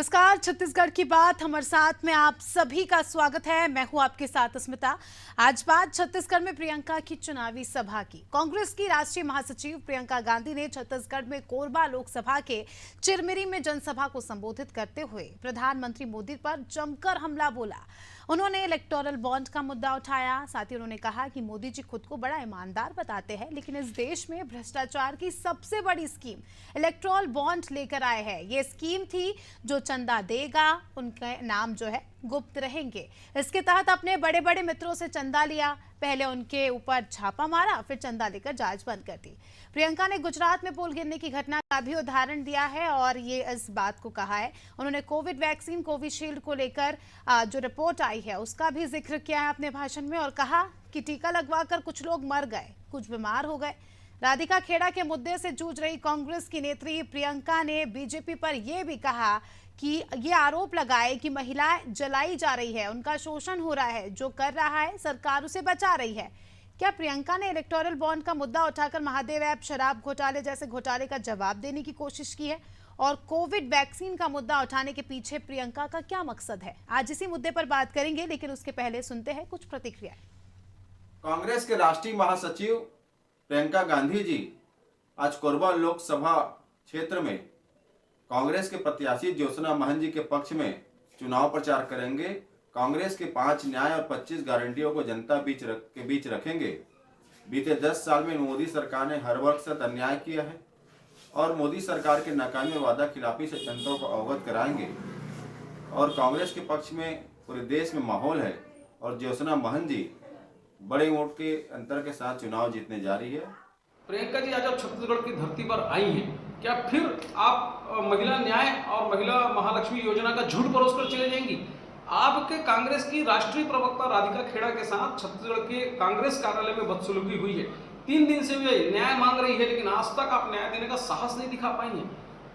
नमस्कार, छत्तीसगढ़ की बात हमारे साथ में आप सभी का स्वागत है। मैं हूं आपके साथ स्मिता। आज बात छत्तीसगढ़ में प्रियंका की चुनावी सभा की। कांग्रेस की राष्ट्रीय महासचिव प्रियंका गांधी ने छत्तीसगढ़ में कोरबा लोकसभा के चिरमिरी में जनसभा को संबोधित करते हुए प्रधानमंत्री मोदी पर जमकर हमला बोला। उन्होंने इलेक्टोरल बॉन्ड का मुद्दा उठाया। साथ ही उन्होंने कहा कि मोदी जी खुद को बड़ा ईमानदार बताते हैं, लेकिन इस देश में भ्रष्टाचार की सबसे बड़ी स्कीम इलेक्टोरल बॉन्ड लेकर आए हैं। ये स्कीम थी जो चंदा देगा उनके नाम जो है गुप्त रहेंगे। इसके तहत अपने बड़े बड़े मित्रों से चंदा लिया, पहले उनके ऊपर छापा मारा, फिर चंदा लेकर जांच बंद कर दी। प्रियंका ने गुजरात में पोल गिरने की घटना का भी उदाहरण दिया है और ये इस बात को कहा है। उन्होंने कोविड वैक्सीन कोविशील्ड को लेकर जो रिपोर्ट आई है उसका भी जिक्र किया है अपने भाषण में और कहा कि टीका लगवाकर कुछ लोग मर गए, कुछ बीमार हो गए। राधिका खेड़ा के मुद्दे से जूझ रही कांग्रेस की नेत्री प्रियंका ने बीजेपी पर यह भी कहा कि ये आरोप लगाए कि महिलाएं जलाई जा रही है, उनका शोषण हो रहा है, जो कर रहा है सरकार उसे बचा रही है। क्या प्रियंका ने इलेक्टोरल बॉन्ड का मुद्दा उठाकर महादेव ऐप शराब घोटाले जैसे घोटाले का जवाब देने की कोशिश की है? और कोविड वैक्सीन का मुद्दा उठाने के पीछे प्रियंका का क्या मकसद है? आज इसी मुद्दे पर बात करेंगे, लेकिन उसके पहले सुनते हैं कुछ प्रतिक्रियाएं। कांग्रेस के राष्ट्रीय महासचिव प्रियंका गांधी जी आज कोरबा लोकसभा क्षेत्र में कांग्रेस के प्रत्याशी ज्योत्सना महंत जी के पक्ष में चुनाव प्रचार करेंगे। कांग्रेस के 5 न्याय और 25 गारंटियों को जनता के बीच रखेंगे। बीते 10 साल में मोदी सरकार ने हर वर्ग से अन्याय किया है और मोदी सरकार के नाकामी वादा खिलाफी से जनता को अवगत कराएंगे। और कांग्रेस के पक्ष में पूरे देश में माहौल है और ज्योत्सना महंत जी बड़े वोट के अंतर के साथ चुनाव जीतने जा रही है। प्रियंका जी आज आप छत्तीसगढ़ की धरती पर आई हैं, क्या फिर आप महिला न्याय और महिला महालक्ष्मी योजना का झूठ परोसकर चले जाएंगी? आपके कांग्रेस की राष्ट्रीय प्रवक्ता राधिका खेड़ा के साथ छत्तीसगढ़ के कांग्रेस कार्यालय में बदसलूकी हुई है। 3 दिन से वे न्याय मांग रही है, लेकिन आज तक आप न्याय देने का साहस नहीं दिखा पाई हैं।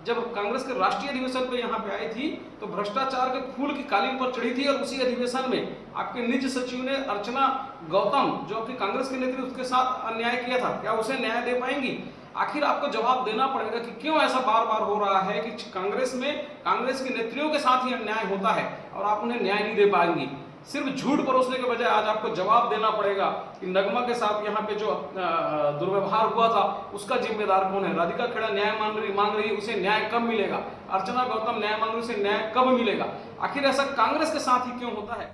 जब कांग्रेस के राष्ट्रीय अधिवेशन पे यहाँ पे आई थी तो भ्रष्टाचार के फूल की कालीन पर चढ़ी थी और उसी अधिवेशन में आपके निज सचिव ने अर्चना गौतम, जो आपकी कांग्रेस के नेत्री, उसके साथ अन्याय किया था। क्या उसे न्याय दे पाएंगी? आखिर आपको जवाब देना पड़ेगा कि क्यों ऐसा बार बार हो रहा है कि कांग्रेस में कांग्रेस के नेत्रियों के साथ ही अन्याय होता है और आप उन्हें न्याय नहीं दे पाएंगी। सिर्फ झूठ परोसने के बजाय आज आपको जवाब देना पड़ेगा कि नगमा के साथ यहाँ पे जो दुर्व्यवहार हुआ था उसका जिम्मेदार कौन है। राधिका खेड़ा न्याय मांग रही है, उसे न्याय कब मिलेगा? अर्चना गौतम न्याय मांग रही है, उसे न्याय कब मिलेगा? आखिर ऐसा कांग्रेस के साथ ही क्यों होता है?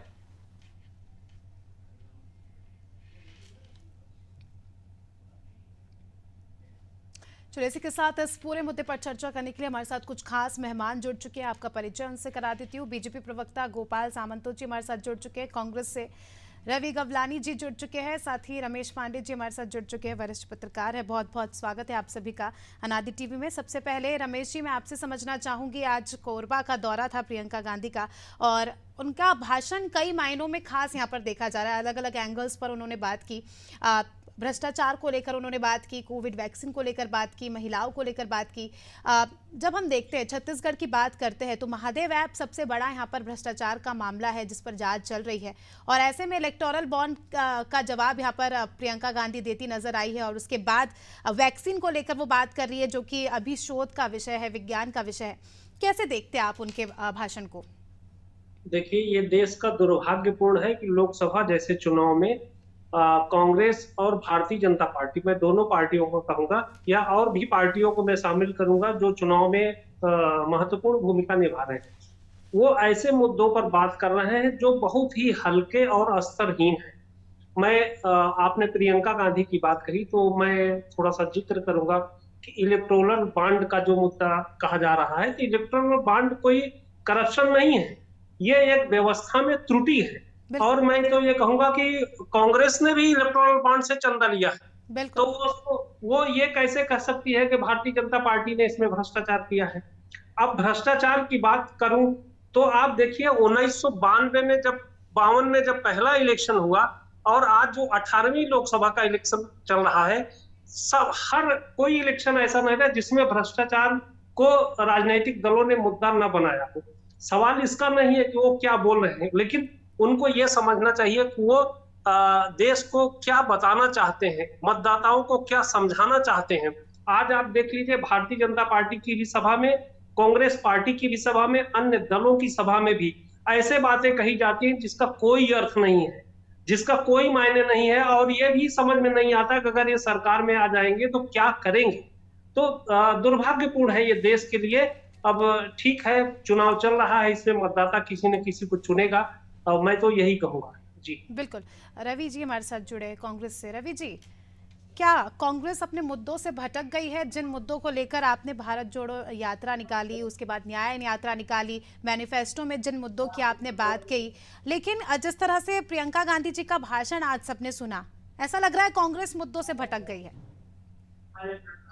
चलिए, इसी के साथ इस पूरे मुद्दे पर चर्चा करने के लिए हमारे साथ कुछ खास मेहमान जुड़ चुके हैं। आपका परिचय उनसे करा देती हूँ। बीजेपी प्रवक्ता गोपाल सामंतो जी हमारे साथ जुड़ चुके हैं। कांग्रेस से रवि गवलानी जी जुड़ चुके हैं। साथ ही रमेश पांडे जी हमारे साथ जुड़ चुके हैं, वरिष्ठ पत्रकार है। बहुत बहुत स्वागत है आप सभी का अनादि टीवी में। सबसे पहले रमेश जी, मैं आपसे समझना चाहूंगी, आज कोरबा का दौरा था प्रियंका गांधी का और उनका भाषण कई मायनों में खास यहाँ पर देखा जा रहा है। अलग अलग एंगल्स पर उन्होंने बात की। भ्रष्टाचार को लेकर उन्होंने बात की, कोविड वैक्सीन को लेकर बात की, महिलाओं को लेकर बात की। जब हम देखते हैं, छत्तीसगढ़ की बात करते हैं, तो महादेव ऐप सबसे बड़ा यहाँ पर भ्रष्टाचार का मामला है जिस पर जांच चल रही है। और ऐसे में इलेक्टोरल बॉन्ड का जवाब यहाँ पर प्रियंका गांधी देती नजर आई है और उसके बाद वैक्सीन को लेकर वो बात कर रही है, जो कि अभी शोध का विषय है, विज्ञान का विषय है। कैसे देखते हैं आप उनके भाषण को? देखिए, ये देश का दुर्भाग्यपूर्ण है कि लोकसभा जैसे चुनाव में कांग्रेस और भारतीय जनता पार्टी, मैं दोनों पार्टियों को कहूंगा या और भी पार्टियों को मैं शामिल करूंगा जो चुनाव में महत्वपूर्ण भूमिका निभा रहे हैं, वो ऐसे मुद्दों पर बात कर रहे हैं जो बहुत ही हल्के और स्तरहीन है। आपने प्रियंका गांधी की बात कही तो मैं थोड़ा सा जिक्र करूंगा कि इलेक्टोरल बॉन्ड का जो मुद्दा कहा जा रहा है कि इलेक्टोरल बॉन्ड कोई करप्शन नहीं है, ये एक व्यवस्था में त्रुटि है। और मैं तो ये कहूंगा कि कांग्रेस ने भी इलेक्टोरल बॉन्ड से चंदा लिया है, तो वो ये कैसे कह सकती है कि भारतीय जनता पार्टी ने इसमें भ्रष्टाचार किया है? अब भ्रष्टाचार की बात करूं तो आप देखिए 1992 में जब 52 में जब पहला इलेक्शन हुआ और आज जो 18वीं लोकसभा का इलेक्शन चल रहा है, सब हर कोई इलेक्शन ऐसा नहीं है जिसमें भ्रष्टाचार को राजनीतिक दलों ने मुद्दा न बनाया हो। सवाल इसका नहीं है कि वो क्या बोल रहे हैं, लेकिन उनको ये समझना चाहिए कि वो देश को क्या बताना चाहते हैं, मतदाताओं को क्या समझाना चाहते हैं। आज आप देख लीजिए, भारतीय जनता पार्टी की ही सभा में कांग्रेस पार्टी की भी सभा में, अन्य दलों की सभा में भी ऐसे बातें कही जाती हैं जिसका कोई अर्थ नहीं है, जिसका कोई मायने नहीं है, और ये भी समझ में नहीं आता कि अगर ये सरकार में आ जाएंगे तो क्या करेंगे। तो दुर्भाग्यपूर्ण है ये देश के लिए। अब ठीक है, चुनाव चल रहा है, इसमें मतदाता किसी न किसी को चुनेगा, और मैं तो यही कहूंगा। जी बिल्कुल। रवि जी हमारे साथ जुड़े हैं कांग्रेस से। रवि जी, क्या कांग्रेस अपने मुद्दों से भटक गई है? जिन मुद्दों को लेकर आपने भारत जोड़ो यात्रा निकाली, उसके बाद न्याय यात्रा निकाली, मैनिफेस्टो में जिन मुद्दों की आपने बात कही, लेकिन जिस तरह से प्रियंका गांधी जी का भाषण आज सबने सुना, ऐसा लग रहा है कांग्रेस मुद्दों से भटक गई है।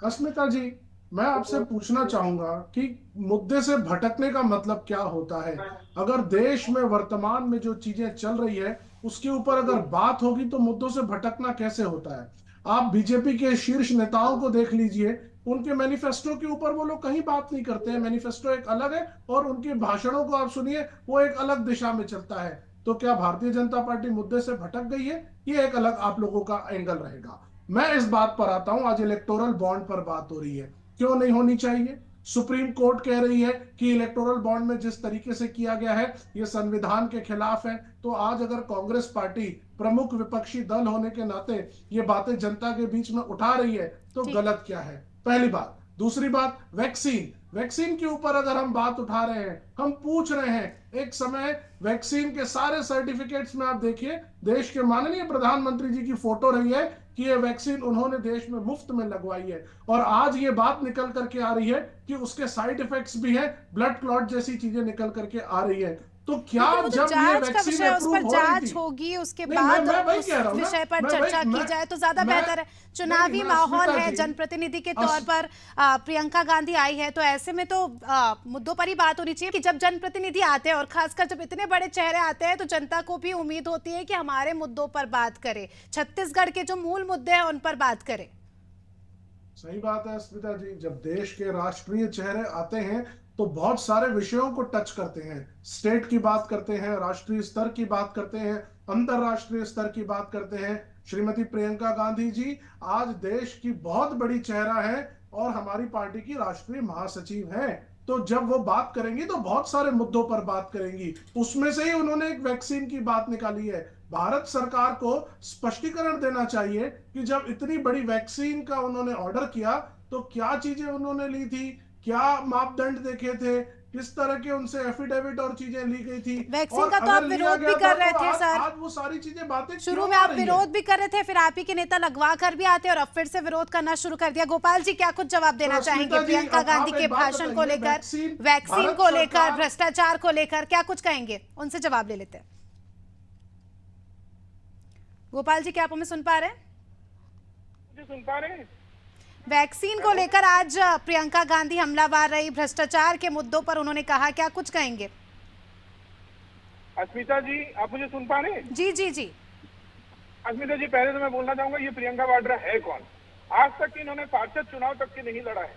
अस्मिता जी, मैं आपसे पूछना चाहूंगा कि मुद्दे से भटकने का मतलब क्या होता है? अगर देश में वर्तमान में जो चीजें चल रही है उसके ऊपर अगर बात होगी तो मुद्दों से भटकना कैसे होता है? आप बीजेपी के शीर्ष नेताओं को देख लीजिए, उनके मैनिफेस्टो के ऊपर वो लोग कहीं बात नहीं करते हैं। मैनिफेस्टो एक अलग है और उनके भाषणों को आप सुनिए, वो एक अलग दिशा में चलता है। तो क्या भारतीय जनता पार्टी मुद्दे से भटक गई है? ये एक अलग आप लोगों का एंगल रहेगा। मैं इस बात पर आता हूं, आज इलेक्टोरल बॉन्ड पर बात हो रही है, क्यों नहीं होनी चाहिए? सुप्रीम कोर्ट कह रही है कि इलेक्टोरल बॉन्ड में जिस तरीके से किया गया है यह संविधान के खिलाफ है। तो आज अगर कांग्रेस पार्टी प्रमुख विपक्षी दल होने के नाते ये बातें जनता के बीच में उठा रही है तो गलत क्या है? पहली बात। दूसरी बात, वैक्सीन के ऊपर अगर हम बात उठा रहे हैं, हम पूछ रहे हैं, एक समय वैक्सीन के सारे सर्टिफिकेट्स में आप देखिए देश के माननीय प्रधानमंत्री जी की फोटो रही है कि ये वैक्सीन उन्होंने देश में मुफ्त में लगवाई है। और आज ये बात निकल करके आ रही है कि उसके साइड इफेक्ट्स भी हैं, ब्लड क्लॉट जैसी चीजें निकल करके आ रही है। तो क्या जब ये वैक्सीन उस पर जांच होगी, उसके बाद उस विषय पर चर्चा की जाए तो ज्यादा बेहतर है। चुनावी माहौल है, जनप्रतिनिधि के तौर पर प्रियंका गांधी आई है, तो ऐसे में तो मुद्दों पर ही बात होनी चाहिए कि जब जनप्रतिनिधि आते हैं और खासकर जब इतने बड़े चेहरे आते हैं तो जनता को भी उम्मीद होती है कि हमारे मुद्दों पर बात करें, छत्तीसगढ़ के जो मूल मुद्दे हैं उन पर बात करें। सही बात है स्मिता जी, जब देश के राष्ट्रीय चेहरे आते हैं तो बहुत सारे विषयों को टच करते हैं। स्टेट की बात करते हैं, राष्ट्रीय स्तर की बात करते हैं, अंतरराष्ट्रीय स्तर की बात करते हैं। श्रीमती प्रियंका गांधी जी आज देश की बहुत बड़ी चेहरा है और हमारी पार्टी की राष्ट्रीय महासचिव हैं। तो जब वो बात करेंगी तो बहुत सारे मुद्दों पर बात करेंगी। उसमें से ही उन्होंने एक वैक्सीन की बात निकाली है। भारत सरकार को स्पष्टीकरण देना चाहिए कि जब इतनी बड़ी वैक्सीन का उन्होंने ऑर्डर किया तो क्या चीजें उन्होंने ली थी, क्या मापदंड देखे थे, किस तरह के उनसे एफिडेविट और चीजें ली गई थी। वैक्सीन का तो आप विरोध भी कर रहे थे सर, आज वो सारी चीजें बातें शुरू में आप विरोध भी कर रहे थे, फिर आप ही के नेता लगवा कर भी आते और अब फिर से विरोध करना शुरू कर दिया। गोपाल जी, क्या कुछ जवाब देना चाहेंगे प्रियंका गांधी के भाषण को लेकर, वैक्सीन को लेकर, भ्रष्टाचार को लेकर, क्या कुछ कहेंगे? उनसे जवाब ले लेते हैं। गोपाल जी, क्या आप हमें सुन पा रहे हैं? सुन पा रहे हैं। वैक्सीन को लेकर आज प्रियंका गांधी हमलावर रही, भ्रष्टाचार के मुद्दों पर उन्होंने कहा, क्या कुछ कहेंगे? अस्मिता जी, आप मुझे सुन पा रहे हैं? जी जी जी। अस्मिता जी, पहले तो मैं बोलना चाहूंगा ये प्रियंका वाड्रा है कौन? आज तक इन्होंने पार्षद चुनाव तक के नहीं लड़ा है।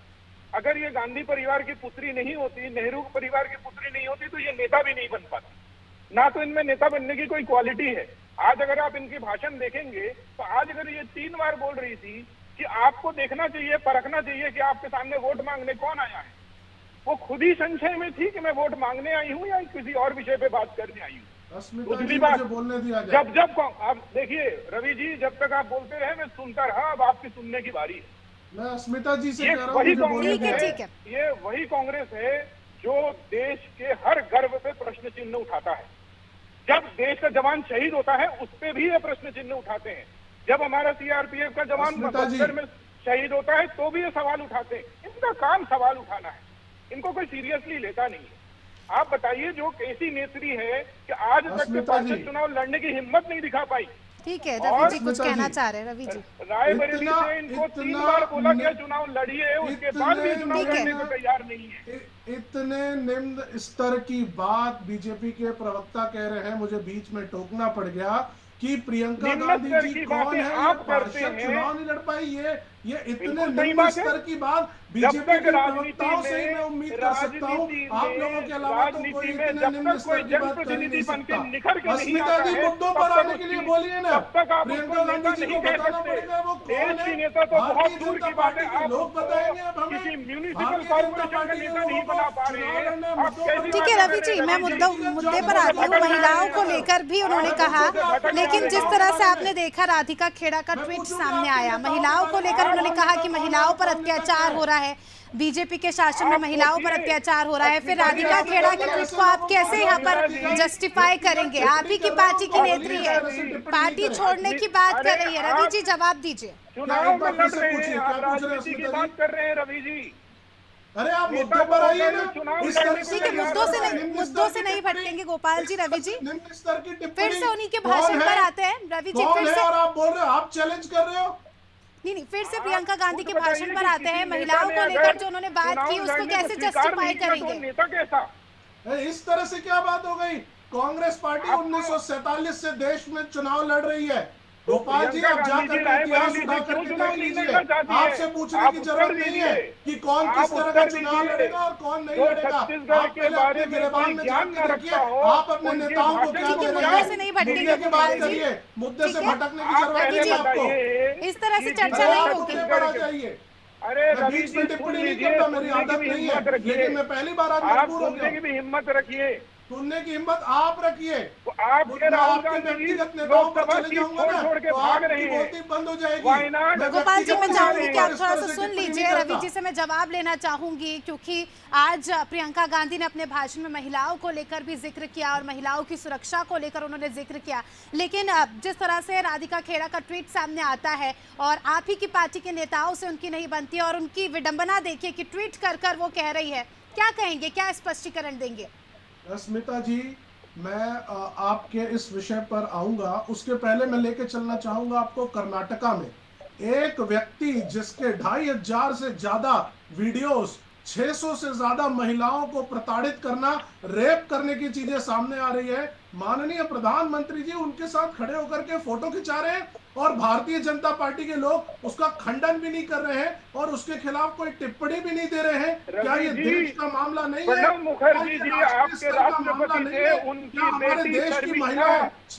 अगर ये गांधी परिवार की पुत्री नहीं होती, नेहरू परिवार की पुत्री नहीं होती तो ये नेता भी नहीं बन पाती। ना तो इनमें नेता बनने की कोई क्वालिटी है। आज अगर आप इनके भाषण देखेंगे तो आज अगर ये 3 बार बोल रही थी कि आपको देखना चाहिए, परखना चाहिए कि आपके सामने वोट मांगने कौन आया है। वो खुद ही संशय में थी कि मैं वोट मांगने आई हूँ या किसी और विषय पे बात करने आई हूँ। दूसरी बात, जब आप देखिए रवि जी, जब तक आप बोलते रहे मैं सुनता रहा, अब आपकी सुनने की बारी है। मैं अस्मिता जी से कह रहा हूं, वही कांग्रेस है, ये वही कांग्रेस है जो देश के हर गर्व पे प्रश्न चिन्ह उठाता है। जब देश का जवान शहीद होता है उस पे भी ये प्रश्न चिन्ह उठाते हैं। जब हमारा सीआरपीएफ का जवान बक्सर में शहीद होता है तो भी ये सवाल उठाते हैं। इनका काम सवाल उठाना है, इनको कोई सीरियसली लेता नहीं है। आप बताइए, जो कैसी नेत्री है कि आज तक के पार्षद चुनाव लड़ने की हिम्मत नहीं दिखा पाई। ठीक है, रवि जी कुछ कहना चाह रहे हैं। रवि जी, रायबरेली से इनको 3 बार बोला गया चुनाव लड़िए, उसके बाद भी चुनाव लड़ने को तैयार नहीं है। इतने निम्न स्तर की बात बीजेपी के प्रवक्ता कह रहे हैं, मुझे बीच में टोकना पड़ गया कि प्रियंका गांधी जी कौन है, आप करते पार्षद हैं। चुनाव नहीं लड़ पाई। ये इतने बिल्कुल सही निम्न बात है। स्तर की बात जब बीजेपी तक के राजनीति प्रवक्ताओं से ही मैं उम्मीद कर सकता हूँ। आप लोगों के अलावा तो कोई राजनीति में इतने जब निम्न तक स्तर कोई की बात कर ही जनप्रतिनिधि नहीं बन के सकता। निखर के नहीं अस्मिता आता जी है, मुद्दों तब पर तक आने के लिए बोलिए ना। तब तक आप उसको प्रियंका नेता गांधी जी नहीं को कह बताना सकते। पड़ेगा वो देश कौन की है। नेता तो बहुत भारतीय दूर जनता की बात पार्टी है। के आप लोग उसको बताएंगे अब किसी हमें। म्यूनिसिपल भारतीय जनता कॉर्पोरेशन का पार्टी के नेता लोगों नहीं को बना पा रहे चुनाव हैं। लड़ने आप मुद्दों कैसी पर ठीक है बात रवि कर जी, रहे मैं हैं रवि जी? मुद्दे पर आती हूँ। महिलाओं को लेकर भी उन्होंने कहा, लेकिन जिस तरह से आपने देखा राधिका खेड़ा का ट्वीट सामने आया, महिलाओं को लेकर उन्होंने कहा कि महिलाओं पर अत्याचार हो रहा है, बीजेपी के शासन में महिलाओं पर अत्याचार हो रहा है। फिर राधिका खेड़ा के ट्वीट को आप कैसे यहाँ पर जस्टिफाई करेंगे? आप ही की पार्टी की नेत्री है, पार्टी छोड़ने की बात कर रही है। रवि जी जवाब दीजिए। चुनाव में लड़ रहे हैं, आप राजनीति की बात कर रहे हैं रवि जी। अरे आप नेता मुद्दों पर आइए ना। चुनाव इस लड़ने तरह को ठीक है, तैयार मुद्दों से नहीं भटकेंगे गोपाल जी। रवि जी निम्न स्तर की टिप्पणी फिर से उन्हीं के कौन भाषण है? पर आते हैं। रवि जी कौन फिर है से और आप बोल रहे हो, आप चैलेंज कर रहे हो। नहीं, फिर से प्रियंका गांधी के खुद भाषण बताइए पर कि आते किसी हैं। नेता महिलाओं ने को अगर लेकर जो उन्होंने बात चुनाव की उसको लड़ने को कैसे स्वीकार जस्टिफाई नहीं किया तो करेंगे? नेता कैसा? इस तरह से क्या बात हो गई? कांग्रेस पार्टी 1947 से देश में चुनाव लड़ रही है। गोपाल जी आप जाकर इतिहास उठा करके देख लीजिए। आपसे पूछने की जरूरत नहीं है कि कौन किस तरह का चुनाव लड़ेगा और कौन नहीं लड़ेगा। आप पहले अपने गिरबान में झांक के देखिए, आप अपने नेताओं को क्या दे रहे मुद्दों से नहीं हैं। भटकेंगे मुद्दे की बात गोपाल जी। करिए, मुद्दे से ठीक है? भटकने की जरूरत नहीं है आपको। इस तरह से चर्चा अरे नहीं आप होगी। मुद्दे पर आ जाइए। अरे मैं रवि बीच जी में सुन टिप्पणी नहीं लीजिए, करता, मेरी सुनने की आदत भी नहीं हिम्मत है, रखिए। लेकिन मैं पहली बार आज आप मजबूर हो सुनने गया। की भी हिम्मत रखिए। सुनने की हिम्मत आप रखिए। आपके मैं राहुल आपके गांधी व्यक्तिगत नेताओं पर लोकसभा चले सीट जाऊंगा छोड़ ना छोड़ के तो भाग आपकी रहे हैं। बोलती बंद हो जाएगी। वायनाड मैं गोपाल जी मैं व्यक्तिगत चाहूंगी कि आप इस थोड़ा तरह सा से सुन टिप्पणी लीजिए। नहीं रवि करता। जी से मैं जवाब लेना चाहूंगी, क्योंकि आज प्रियंका गांधी ने अपने भाषण में महिलाओं को लेकर भी जिक्र किया और महिलाओं की सुरक्षा को लेकर उन्होंने जिक्र किया। लेकिन जिस तरह से राधिका खेड़ा का ट्वीट सामने आता है और आप ही की पार्टी के नेताओं से उनकी नहीं बनती और उनकी विडंबना देखिए कि ट्वीट कर कर वो कह रही है, क्या कहेंगे, क्या स्पष्टीकरण देंगे? अस्मिता जी, मैं आपके इस विषय पर आऊंगा, उसके पहले मैं लेके चलना चाहूंगा आपको कर्नाटका में एक व्यक्ति जिसके 2500 से ज्यादा वीडियोस, 600 से ज्यादा महिलाओं को प्रताड़ित करना, रेप करने की चीजें सामने आ रही है। माननीय प्रधानमंत्री जी उनके साथ खड़े होकर के फोटो खिंचा रहे हैं और भारतीय जनता पार्टी के लोग उसका खंडन भी नहीं कर रहे हैं और उसके खिलाफ कोई टिप्पणी भी नहीं दे रहे हैं। क्या ये देश का मामला नहीं है? प्रणब मुखर्जी जी आपके राष्ट्रपति थे, उनकी बेटी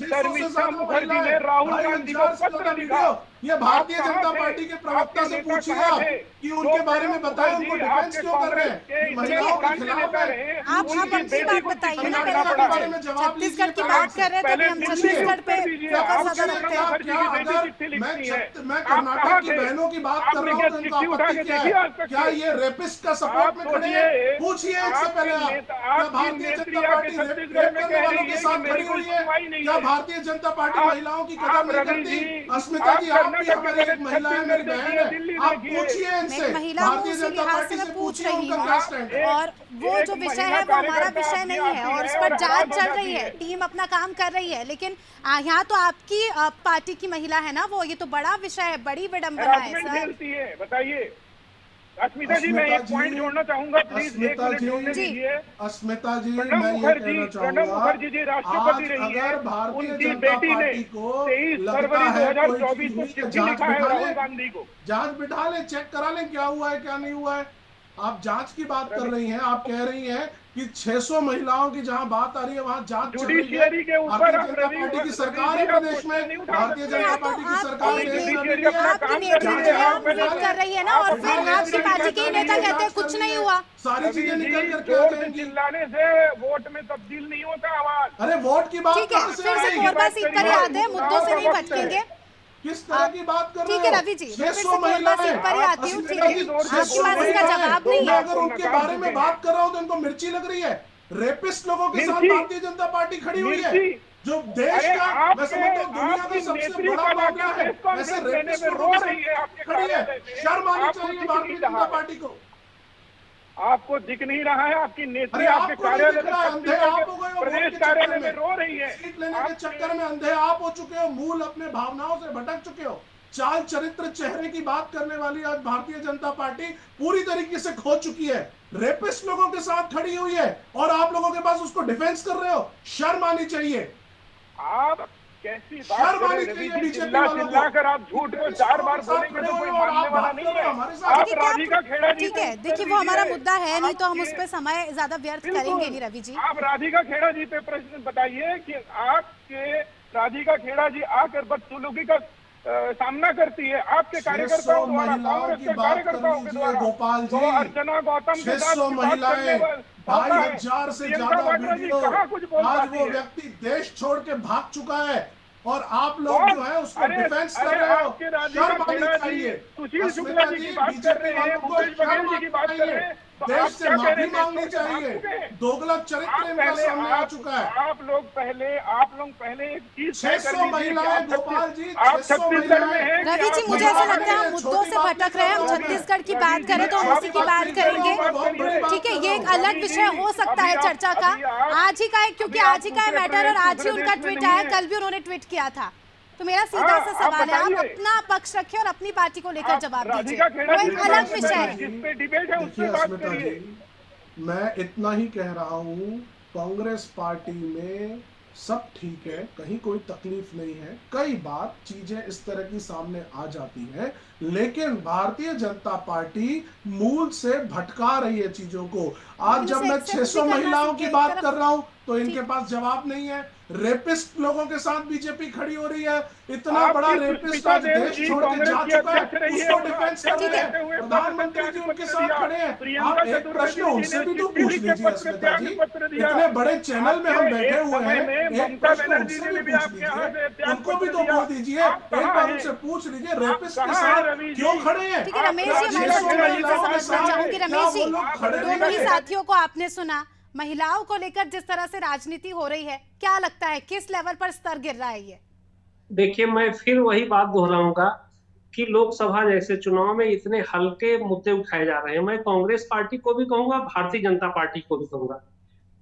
शर्मिष्ठा मुखर्जी ने राहुल गांधी को पत्र लिखा। ये भारतीय जनता पार्टी के प्रवक्ता से पूछिए आप कि उनके बारे में बताएं, उनको डिफेंस क्यों कर रहे हैं? महिलाओं के खिलाफ है। आप अपनी बात बताइए ना। पहले छत्तीसगढ़ की बात कर रहे थे, अभी हम छत्तीसगढ़ पे फोकस ज्यादा रखते हैं। मैं कर्नाटक की बहनों की बात कर रहा हूँ तो इनको आपत्ति क्या है? क्या ये रेपिस्ट का सपोर्ट में खड़े हैं? पूछिए इससे पहले आप, क्या भारतीय जनता पार्टी रेप करने वालों के साथ खड़ी हुई है? क्या भारतीय जनता पार्टी महिलाओं की कदर नहीं करती? अस्मिता जी आप भी हमारी एक महिला है, मेरी बहन है, आप पूछिए इनसे। महिला हूँ उसी लिहाज से मैं पूछ रही हूँ, और वो जो विषय है वो हमारा विषय नहीं है और उस पर जांच चल रही है, टीम अपना काम कर रही है। लेकिन यहाँ तो आपकी पार्टी की महिला है ना वो, ये तो बड़ा विषय है, बड़ी विडंबना है सर। बताइए अस्मिता जी, मैं एक पॉइंट जोड़ना चाहूंगा, प्लीज एक मिनट जोड़ने दीजिए। अस्मिता जी, प्रणब मैं ये मुखर्जी, कहना प्रणब चाहूंगा, मुखर्जी जी राष्ट्रपति रही है, अगर भारतीय उनकी जनता बेटी ने पार्टी को 23 लगता फरवरी है 2024 को चिट्ठी लिखा है राहुल गांधी को। जांच बिठा ले, चेक करा ले क्या हुआ है क्या नहीं हुआ है। आप जांच की बात कर रही हैं, आप कह रही हैं कि 600 महिलाओं की जहां बात आ रही है वहां जांच चल रही है। जुडिशियरी के ऊपर भारतीय जनता पार्टी की सरकार है प्रदेश में, भारतीय जनता पार्टी की सरकार आपकी कर रही है ना, और फिर आपकी पार्टी के नेता कहते हैं कुछ नहीं हुआ। सारी चीजें निकल कर क्या जाएंगी? चिल्लाने से वोट में तब्दील नहीं होता आवाज। अरे वोट की बात ठीक है, फिर से कोरबा सीट पर ही आते हैं, मुद्दों से नहीं भटकेंगे। किस तरह की बात कर रहे हो? ठीक है रवि जी, मैं फिर से 600 कोरबा सीट पर ही आती हूँ। ठीक है, आपकी बात इसका जवाब नहीं मैं है। अगर उनके बारे में बात कर रहा हूँ तो उनको मिर्ची लग रही है। रेपिस्ट लोगों के साथ भारतीय जनता पार्टी खड़ी हुई है, जो देश का, मैं समझता हूँ दुनिया का सबसे बड़ा मामला है, ऐसे रेपिस्ट लोगों के साथ खड़ी है। शर्म आनी चाहिए भारतीय जनता पार्टी को। आपको दिख नहीं रहा है, आपकी नेत्री आपके कार्यालय में, प्रदेश कार्यालय में रो रही है। सीट लेने के चक्कर में अंधे आप हो चुके हो, मूल अपने भावनाओं से भटक चुके हो। चाल चरित्र चेहरे की बात करने वाली आज भारतीय जनता पार्टी पूरी तरीके से खो चुकी है। रेपिस्ट लोगों के साथ खड़ी हुई है और आप लोगों के पास उसको डिफेंस कर रहे हो। शर्म आनी चाहिए। आप कैसी शर्म बात आनी कर रहे चाहिए हैं रवि जी, बीजेपी चिल्ला वालों चिल्ला को। कर आप झूठ को 4 बार बोलेंगे तो कोई मानने वाला नहीं है। आप देखिए, राधिका खेड़ा जी ठीक से है, उत्तर देखिए वो हमारा दीजिए। मुद्दा है नहीं, तो हम आपके- उस पर समय ज्यादा व्यर्थ करेंगे नहीं रवि जी। आप राधिका खेड़ा जी पे प्रश्न बताइए कि आपके राधिका खेड़ा जी आकर बदसलूकी का सामना करती है आपके 600 कार्यकर्ताओं द्वारा, महिलाओं कांग्रेस की के बात कर कार्यकर्ताओं के लीजिए द्वारा। गोपाल तो जी, अर्चना गौतम के साथ 600 की बात करने महिलाएं, होता है। 2500 से प्रियंका ज्यादा वाड्रा जी वीडियो। कहाँ कुछ बोल आज पाती वो है? व्यक्ति देश छोड़ के भाग चुका है और आप लोग कौन? जो है उसको अरे डिफेंस कर अरे रहे हो। आपके राधिका शर्म आनी खेड़ा जी चाहिए। सुशील शुक्ला अस्मिता जी की बात कर बीजेपी रहे हैं, वालों को भूपेश बघेल शर्म जी की बात आनी कर रहे चाहिए। हैं, तो देश आप से क्या कह माफी रहे हैं? मांगनी देश छोड़ के भाग चाहिए। चुके हैं। दोगला आप चरित्र इनका पहले सामने आ चुका है। आप लोग पहले एक चीज तय कर 600 लीजिए कि महिलाएं आप गोपाल जी, आप 600 छत्तीसगढ़ में महिलाएं। हैं कि रवि जी, आप मुझे ऐसा बिहार लगता है में हम हैं? मुद्दों से भटक रहे हैं। हम छत्तीसगढ़ की बात करें तो हम उसी की बात करेंगे। ठीक है, ये एक अलग विषय हो सकता है चर्चा का। आज ही का है, क्योंकि आज ही का है मैटर और आज ही उनका ट्वीट आया, कल भी उन्होंने ट्वीट किया था। तो मेरा सीधा सा सवाल है, आप अपना पक्ष रखिए और अपनी पार्टी को लेकर जवाब दीजिए। राधिका खेड़ा वो जी एक से अलग बात विषय करिए, है। जिस पे डिबेट है उस देखिए पे बात अस्मिता करिए। जी, मैं इतना ही कह रहा हूँ, कांग्रेस पार्टी में सब ठीक है, कहीं कोई तकलीफ नहीं है। कई बार चीजें इस तरह की सामने आ जाती हैं, लेकिन भारतीय जनता पार्टी मूल से भटका रही है चीजों को। आज लेकिन जब उसे मैं accept 600 भी करना महिलाओं की सीखे, बात एक कर तरफ- रहा हूं तो इनके ठीक। पास जवाब नहीं है। रेपिस्ट लोगों के साथ बीजेपी खड़ी हो रही है। इतना आपकी बड़ा रेपिस्ट सुष्मिता आज देव देश जी छोड़ के कांग्रेस जा की चुका है, अध्यक्ष रही है, उसको उन्होंने डिफेंस कर अध्यक्ष रहे रहते हैं। हुए प्रधानमंत्री जी पत्र उनके दिया। साथ खड़े हैं। प्रियंका आप एक चतुर्वेदी प्रश्न जी उनसे ने भी तो चिट्ठी पूछ लिख के लीजिए पत्र अस्मिता जी। त्याग पत्र दिया। इतने बड़े चैनल में हम आपके बैठे एक हुए समय हैं, में एक ममता प्रश्न बनर्जी उनसे ने भी भी पूछ आपके यहाँ से लीजिए, त्याग उनको भी पत्र तो दिया। बोल दीजिए। आप एक कहाँ बार हैं? उनसे पूछ लीजिए, आप रेपिस्ट के कहाँ हैं साथ रवि जी? क्यों खड़े हैं? ठीक है, रमेश जी हमारे साथ 600 जुड़े हैं, महिलाओं के समझना साथ चाहूंगी। क्या रमेश वो जी, लोग खड़े नहीं दोनों ही हैं? साथियों को आपने सुना, महिलाओं को लेकर जिस तरह से राजनीति हो रही है, क्या लगता है किस लेवल पर स्तर गिर रहा है ये? देखिए, मैं फिर वही बात दोहराऊंगा कि लोकसभा जैसे चुनाव में इतने हल्के मुद्दे उठाए जा रहे हैं। मैं कांग्रेस पार्टी को भी कहूंगा, भारतीय जनता पार्टी को भी कहूंगा।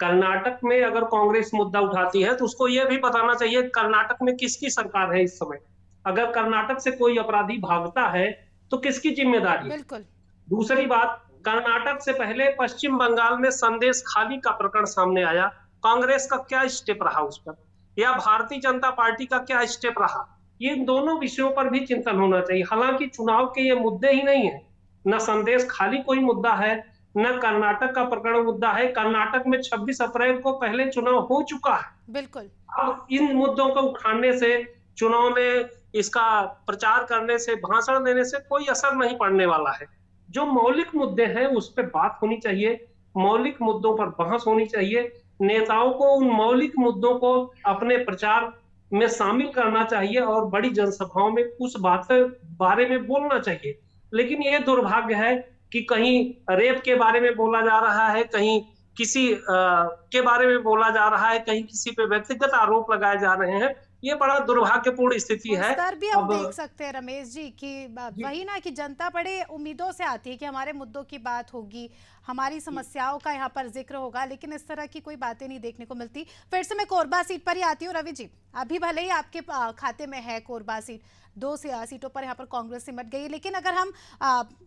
कर्नाटक में अगर कांग्रेस मुद्दा उठाती है तो उसको यह भी बताना चाहिए कर्नाटक में किसकी सरकार है इस समय। अगर कर्नाटक से कोई अपराधी भागता है तो किसकी जिम्मेदारी है? बिल्कुल। दूसरी बात, कर्नाटक से पहले पश्चिम बंगाल में संदेश खाली का प्रकरण सामने आया। कांग्रेस का क्या स्टेप रहा उस पर, या भारतीय जनता पार्टी का क्या स्टेप रहा? ये दोनों विषयों पर भी चिंतन होना चाहिए। हालांकि चुनाव के ये मुद्दे ही नहीं है, न संदेश खाली कोई मुद्दा है, न कर्नाटक का प्रकरण मुद्दा है। कर्नाटक में 26 अप्रैल को पहले चुनाव हो चुका है। बिल्कुल। अब इन मुद्दों को उठाने से, चुनाव में इसका प्रचार करने से, भाषण देने से कोई असर नहीं पड़ने वाला है। जो मौलिक मुद्दे हैं उस पर बात होनी चाहिए, मौलिक मुद्दों पर बहस होनी चाहिए। नेताओं को उन मौलिक मुद्दों को अपने प्रचार में शामिल करना चाहिए और बड़ी जनसभाओं में उस बात बारे में बोलना चाहिए। लेकिन ये दुर्भाग्य है कि कहीं रेप के बारे में बोला जा रहा है, कहीं किसी के बारे में बोला जा रहा है, कहीं किसी पे व्यक्तिगत आरोप लगाए जा रहे हैं। ये बड़ा दुर्भाग्यपूर्ण स्थिति है। स्तर भी हम देख सकते हैं रमेश जी कि वही ना कि जनता बड़े उम्मीदों से आती है कि हमारे मुद्दों की बात होगी, हमारी समस्याओं का यहाँ पर जिक्र होगा, लेकिन इस तरह की कोई बातें नहीं देखने को मिलती। फिर से मैं कोरबा सीट पर ही आती हूँ रवि जी। अभी भले ही आपके खाते में है कोरबा सीट, 2 सीटों पर यहाँ पर कांग्रेस सिमट गई, लेकिन अगर हम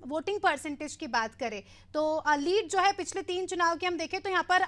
वोटिंग परसेंटेज की बात करें तो लीड जो है पिछले 3 चुनाव की हम देखें तो यहाँ पर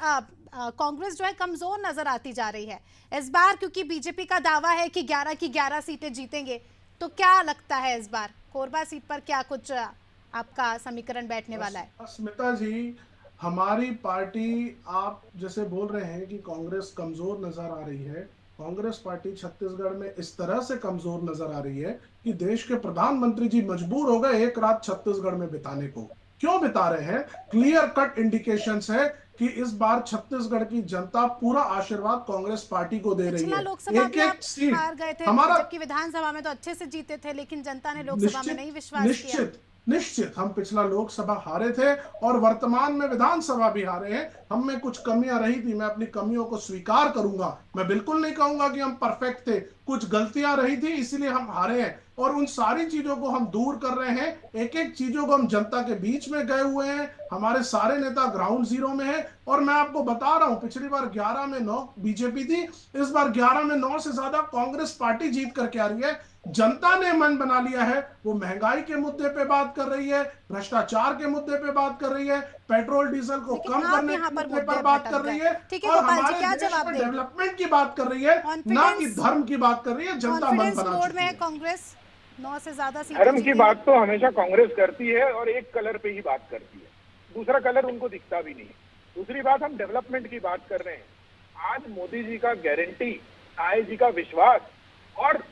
कांग्रेस जो है कमजोर नजर आती जा रही है इस बार, क्योंकि बीजेपी का दावा है कि 11 की 11 सीटें जीतेंगे। तो क्या लगता है इस बार कोरबा सीट पर क्या कुछ आपका समीकरण बैठने वाला है? स्मिता जी, हमारी पार्टी, आप जैसे बोल रहे हैं कि कांग्रेस कमजोर नजर आ रही है, कांग्रेस पार्टी छत्तीसगढ़ में इस तरह से कमजोर नजर आ रही है कि देश के प्रधानमंत्री जी मजबूर हो गए एक रात छत्तीसगढ़ में बिताने को। क्यों बिता रहे हैं? क्लियर कट इंडिकेशंस है कि इस बार छत्तीसगढ़ की जनता पूरा आशीर्वाद कांग्रेस पार्टी को दे रही है। लोकसभा एक एक सीट हार गए थे, हमारा, जबकि विधानसभा में तो अच्छे से जीते थे, लेकिन जनता ने लोकसभा में नहीं विश्वास किया। निश्चित हम पिछला लोकसभा हारे थे और वर्तमान में विधानसभा भी हारे हैं। हम में कुछ कमियां रही थी, मैं अपनी कमियों को स्वीकार करूंगा। मैं बिल्कुल नहीं कहूंगा कि हम परफेक्ट थे, कुछ गलतियां रही थी इसलिए हम हारे हैं और उन सारी चीजों को हम दूर कर रहे हैं। एक एक चीजों को हम जनता के बीच में गए हुए हैं। हमारे सारे नेता ग्राउंड जीरो में हैं और मैं आपको बता रहा हूं, पिछली बार 11 में 9 बीजेपी थी, इस बार 11 में 9 से ज्यादा कांग्रेस पार्टी जीत करके आ रही है। जनता ने मन बना लिया है। वो महंगाई के मुद्दे पे बात कर रही है, भ्रष्टाचार के मुद्दे पे बात कर रही है, पेट्रोल डीजल को लेकिन कम आप करने यहाँ के पर मुद्दे पर मुद्दे बात भटक कर रही गए। है ठीक है और गोपाल जी, हमारे क्या देश जवाब में देंगे? डेवलपमेंट की बात कर रही है, ना कि धर्म की बात कर रही है। जनता मन कॉन्फिडेंस बना मोड चुकी में है है। कांग्रेस, 9 से ज्यादा सीटें धर्म की जीती बात तो हमेशा कांग्रेस करती है और एक कलर पे ही बात करती है, दूसरा कलर उनको दिखता भी नहीं है। दूसरी बात, हम डेवलपमेंट की बात कर रहे हैं। आज मोदी जी का गारंटी, साय जी का विश्वास और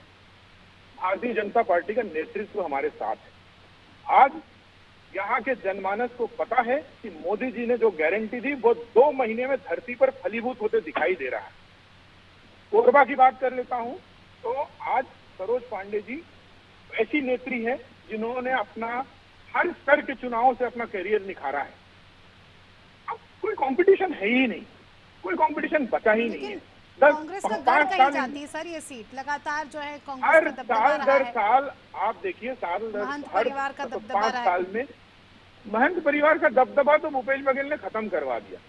भारतीय जनता पार्टी का नेतृत्व हमारे साथ है। आज यहाँ के जनमानस को पता है कि मोदी जी ने जो गारंटी दी वो 2 महीने में धरती पर फलीभूत होते दिखाई दे रहा है। कोरबा की बात कर लेता हूँ तो आज सरोज पांडे जी ऐसी नेत्री है जिन्होंने अपना हर स्तर के चुनावों से अपना करियर निखारा है। अब कोई कंपटीशन है ही नहीं, कोई कंपटीशन बचा ही नहीं है। लेकिन कांग्रेस का गढ़ कहीं जाती है सर, ये सीट लगातार जो है कांग्रेस हर का दबदबा साल रहा दर है। साल आप देखिए, साल दर महंत हर परिवार का दबदबा 5 रहा है। साल में महंत परिवार का दबदबा तो भूपेश बघेल ने खत्म करवा दिया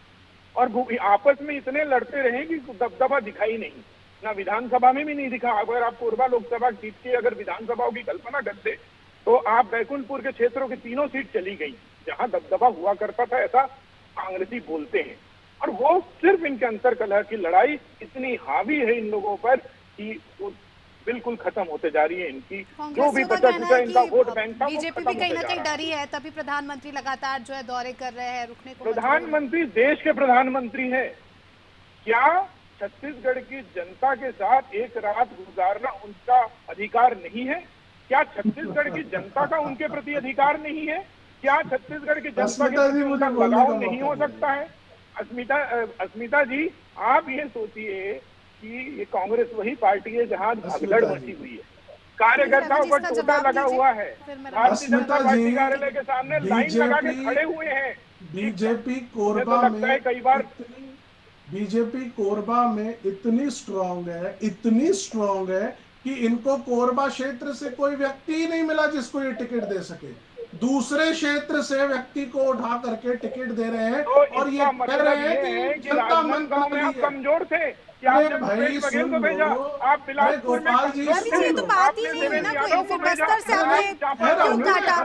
और आपस में इतने लड़ते रहे कि दबदबा दिखा ही नहीं, ना विधानसभा में भी नहीं दिखा। अगर आप कोरबा लोकसभा सीट की अगर विधानसभाओं की कल्पना करते तो आप बैकुंठपुर के क्षेत्रों की 3 सीट चली गई जहां दबदबा हुआ करता था, ऐसा कांग्रेसी बोलते हैं। और वो सिर्फ इनके अंतर कलह की लड़ाई इतनी हावी है इन लोगों पर कि वो बिल्कुल खत्म होते जा रही है। इनकी जो भी कांग्रेसियों का बचा कहना खुचा है इनका कि वोट बैंक था वो बीजेपी खत्म भी कहीं होते ना जा कहीं रहा है। डरी है, तभी प्रधानमंत्री लगातार जो है दौरे कर रहे हैं, रुकने को मजबूर हैं। प्रधानमंत्री देश के प्रधानमंत्री हैं। क्या छत्तीसगढ़ की जनता के साथ एक रात गुजारना उनका अधिकार नहीं है? क्या छत्तीसगढ़ की जनता का उनके प्रति अधिकार नहीं है? क्या छत्तीसगढ़ की जनता के अस्मिता जी, प्रति मुझे उनका बोलने लगाव का नहीं मौका हो दीजिए। सकता है? अस्मिता जी, आप ये सोचिए कि ये कांग्रेस वही पार्टी है जहां भगदड़ अस्मिता मची जी। हुई है, कार्यकर्ताओं जी, पर इसका टोटा जवाब लगा दीजिए, हुआ है, फिर मेरा भारतीय जनता अस्मिता पार्टी जी, कार्यालय के सामने लाइन लगा के खड़े हुए हैं। बीजेपी मुझे कोरबा तो लगता है कई बार बीजेपी कोरबा में इतनी स्ट्रांग है कि इनको कोरबा क्षेत्र से कोई व्यक्ति ही नहीं मिला जिसको ये टिकट दे सके। दूसरे क्षेत्र से व्यक्ति को उठा करके टिकट दे रहे हैं तो और ये इसका कह मतलब रहे ये हैं है कि कि जनता मन राजनांदगांव में बना आप ली है। कमजोर थे कि अरे आपने भाई भूपेश बघेल को सुन भेजा, लो, आप बिलासपुर में गोपाल जी कमजोर रवि सुन जी, ये थे, तो लो। बात ही आपने नहीं हुई देवेंद्र ना यादव कोई, को फिर भेजा, बस्तर से आपने क्यों काटा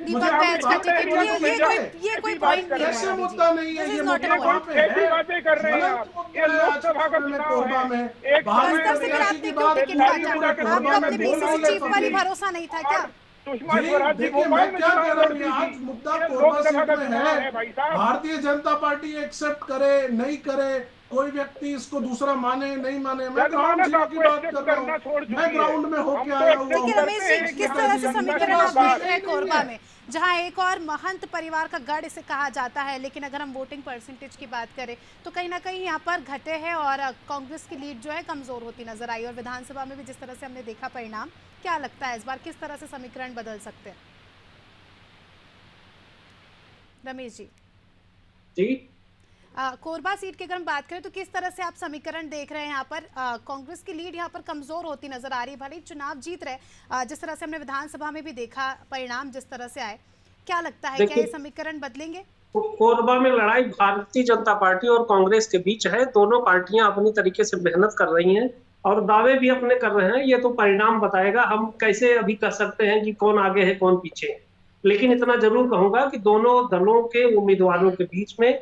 दीपक बैज का टिकट? ये कोई पॉइंट नहीं है कैसे रवि मुद्दा जी। नहीं है? This ये is not a मुद्दा point. कहाँ पे कैसी है? बातें कर रहे हैं ज्वलंत आप? मुद्दा ये है आज लोकसभा का में चुनाव कोरबा है। में। एक बाहर बस्तर से से फिर ऐसी आपने क्यों बात टिकट नहीं लालू काटा? प्रसाद के आपको कोरबा अपने में पीसीसी बोल चीफ पर ही रहे भरोसा नहीं था क्या? सुषमा जी स्वराज जी देखिए, भोपाल मैं में क्या चुनाव कह रहा हूँ, लड़ती ये आज थी। मुद्दा ये कोरबा लोकसभा सीट का में चुनाव है। है भाई साहब। भारतीय जनता पार्टी एक्सेप्ट करे नहीं करे, कोई व्यक्ति इसको दूसरा माने नहीं माने, मैं ग्राउंड जनमानस जीरो की आपको बात एक्सेप्ट कर रहा करना छोड़ हूँ। चुकी मैं है। ग्राउंड में हम होके तो आया हुआ एक्सेप्ट हूँ। लेकिन रमेश करते हैं जी, कि किस हाँ, तरह से जनता समीकरण के आप पास देख रहे हैं नहीं कोरबा है। में, जहां एक और महंत परिवार का गढ़ इसे कहा जाता है, लेकिन अगर हम वोटिंग परसेंटेज की बात करें तो कहीं ना कहीं यहाँ पर घटे हैं और कांग्रेस की लीड जो है कमजोर होती नजर आई। और विधानसभा में भी जिस तरह से हमने देखा परिणाम, क्या लगता है इस बार किस तरह से समीकरण बदल सकते हैं? रमेश जी, जी कोरबा सीट की अगर हम बात करें तो किस तरह से आप समीकरण देख रहे हैं? यहाँ पर कांग्रेस की लीड यहाँ पर कमजोर होती नजर आ रही है, भले ही चुनाव जीत रहे, जिस तरह से हमने विधानसभा में भी देखा परिणाम जिस तरह से आए, क्या लगता है क्या ये समीकरण बदलेंगे? कोरबा में लड़ाई भारतीय जनता पार्टी और कांग्रेस के बीच है। दोनों पार्टियां अपनी तरीके से मेहनत कर रही हैं और दावे भी अपने कर रहे हैं। ये तो परिणाम बताएगा, हम कैसे अभी कह सकते हैं कि कौन आगे है कौन पीछे है। लेकिन इतना जरूर कहूंगा कि दोनों दलों के उम्मीदवारों के बीच में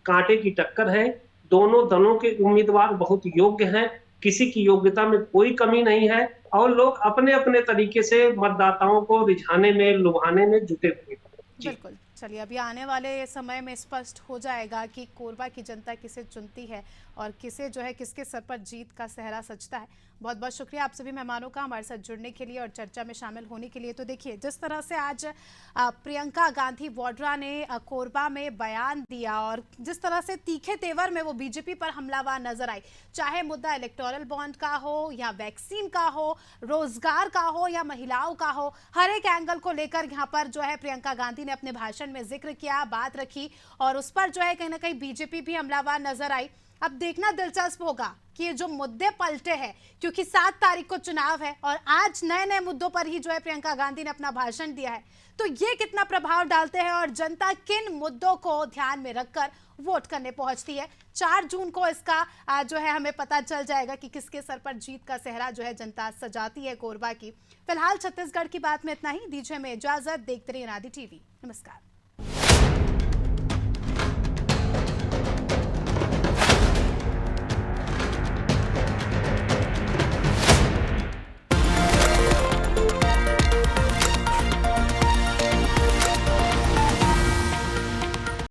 कांटे की टक्कर है। दोनों दलों के उम्मीदवार बहुत योग्य हैं, किसी की योग्यता में कोई कमी नहीं है और लोग अपने अपने तरीके से मतदाताओं को रिझाने में, लुभाने में जुटे हुए हैं। बिल्कुल, चलिए अभी आने वाले समय में स्पष्ट हो जाएगा कि कोरबा की जनता किसे चुनती है और किसे जो है किसके सर पर जीत का सेहरा सजता है। बहुत बहुत शुक्रिया आप सभी मेहमानों का हमारे साथ जुड़ने के लिए और चर्चा में शामिल होने के लिए। तो देखिए, जिस तरह से आज प्रियंका गांधी वाड्रा ने कोरबा में बयान दिया और जिस तरह से तीखे तेवर में वो बीजेपी पर हमलावर नजर आई, चाहे मुद्दा इलेक्टोरल बॉन्ड का हो या वैक्सीन का हो, रोजगार का हो या महिलाओं का हो, हर एक एंगल को लेकर यहाँ पर जो है प्रियंका गांधी ने अपने भाषण में जिक्र किया, बात रखी और उस पर जो है कहीं ना कहीं बीजेपी भी हमलावर नजर आई। अब देखना दिलचस्प होगा कि ये जो मुद्दे पलटे हैं, क्योंकि 7 तारीख को चुनाव है और आज नए नए मुद्दों पर ही जो है प्रियंका गांधी ने अपना भाषण दिया है, तो ये कितना प्रभाव डालते हैं और जनता किन मुद्दों को ध्यान में रखकर वोट करने पहुंचती है। 4 जून को इसका जो है हमें पता चल जाएगा कि किसके सर पर जीत का सेहरा जो है जनता सजाती है कोरबा की। फिलहाल छत्तीसगढ़ की बात में इतना ही। दीजिए हमें इजाजत, देखते रहिए आदि टीवी। नमस्कार।